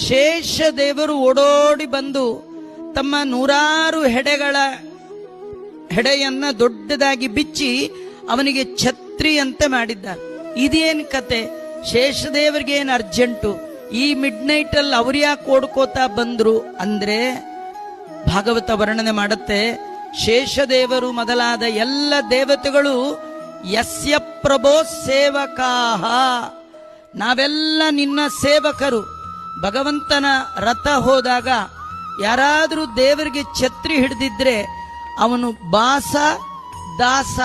ಶೇಷದೇವರು ಓಡೋಡಿ ಬಂದು ತಮ್ಮ 100 ಹೆಡೆಯನ್ನ ದೊಡ್ಡದಾಗಿ ಬಿಚ್ಚಿ ಅವನಿಗೆ ಛತ್ರಿಯಂತೆ ಮಾಡಿದ್ದಾರೆ. ಇದೇನ್ ಕತೆ? ಶೇಷದೇವರಿಗೆ ಏನು ಅರ್ಜೆಂಟು? ಈ ಮಿಡ್ ನೈಟ್ ಅಲ್ಲಿ ಅವ್ರು ಯಾಕೆ ಓಡ್ಕೋತಾ ಬಂದ್ರು ಅಂದ್ರೆ, ಭಾಗವತ ವರ್ಣನೆ ಮಾಡುತ್ತೆ, ಶೇಷದೇವರು ಮೊದಲಾದ ಎಲ್ಲ ದೇವತೆಗಳು ಯಸ್ಯ ಪ್ರಭೋ ಸೇವಕಾಹ, ನಾವೆಲ್ಲ ನಿನ್ನ ಸೇವಕರು. ಭಗವಂತನ ರಥ ಹೋದಾಗ ಯಾರಾದ್ರೂ ದೇವರಿಗೆ ಛತ್ರಿ ಹಿಡಿದಿದ್ರೆ ಅವನು ಬಾಸ ದಾಸ.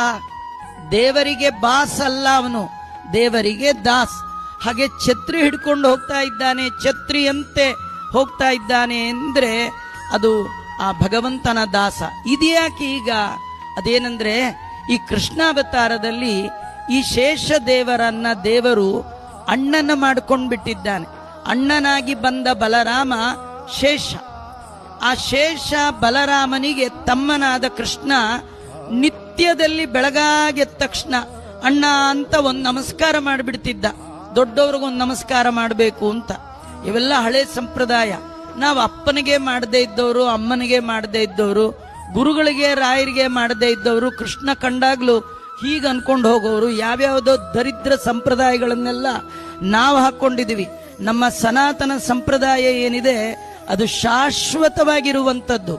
ದೇವರಿಗೆ ಬಾಸ್ ಅಲ್ಲ, ಅವನು ದೇವರಿಗೆ ದಾಸ್. ಹಾಗೆ ಛತ್ರಿ ಹಿಡ್ಕೊಂಡು ಹೋಗ್ತಾ ಇದ್ದಾನೆ, ಛತ್ರಿಯಂತೆ ಹೋಗ್ತಾ ಇದ್ದಾನೆ ಅಂದ್ರೆ ಅದು ಆ ಭಗವಂತನ ದಾಸ. ಇದ್ಯಾಕೆ ಈಗ? ಅದೇನಂದ್ರೆ, ಈ ಕೃಷ್ಣಾವತಾರದಲ್ಲಿ ಈ ಶೇಷ ದೇವರನ್ನ ದೇವರು ಅಣ್ಣನ ಮಾಡ್ಕೊಂಡು ಬಿಟ್ಟಿದ್ದಾನೆ. ಅಣ್ಣನಾಗಿ ಬಂದ ಬಲರಾಮ ಶೇಷ. ಆ ಶೇಷ ಬಲರಾಮನಿಗೆ ತಮ್ಮನಾದ ಕೃಷ್ಣ ನಿತ್ಯದಲ್ಲಿ ಬೆಳಗಾಗೆದ್ದ ತಕ್ಷಣ ಅಣ್ಣ ಅಂತ ಒಂದು ನಮಸ್ಕಾರ ಮಾಡಿಬಿಡ್ತಿದ್ದ. ದೊಡ್ಡವ್ರಿಗೊಂದು ನಮಸ್ಕಾರ ಮಾಡಬೇಕು ಅಂತ. ಇವೆಲ್ಲ ಹಳೆ ಸಂಪ್ರದಾಯ. ನಾವು ಅಪ್ಪನಿಗೆ ಮಾಡದೇ ಇದ್ದವರು, ಅಮ್ಮನಿಗೆ ಮಾಡದೇ ಇದ್ದವರು, ಗುರುಗಳಿಗೆ ರಾಯರಿಗೆ ಮಾಡದೇ ಇದ್ದವರು, ಕೃಷ್ಣ ಕಂಡಾಗ್ಲು ಹೀಗೆ ಅನ್ಕೊಂಡು ಹೋಗೋರು, ಯಾವ್ಯಾವುದೋ ದರಿದ್ರ ಸಂಪ್ರದಾಯಗಳನ್ನೆಲ್ಲ ನಾವು ಹಾಕೊಂಡಿದೀವಿ. ನಮ್ಮ ಸನಾತನ ಸಂಪ್ರದಾಯ ಏನಿದೆ ಅದು ಶಾಶ್ವತವಾಗಿರುವಂಥದ್ದು.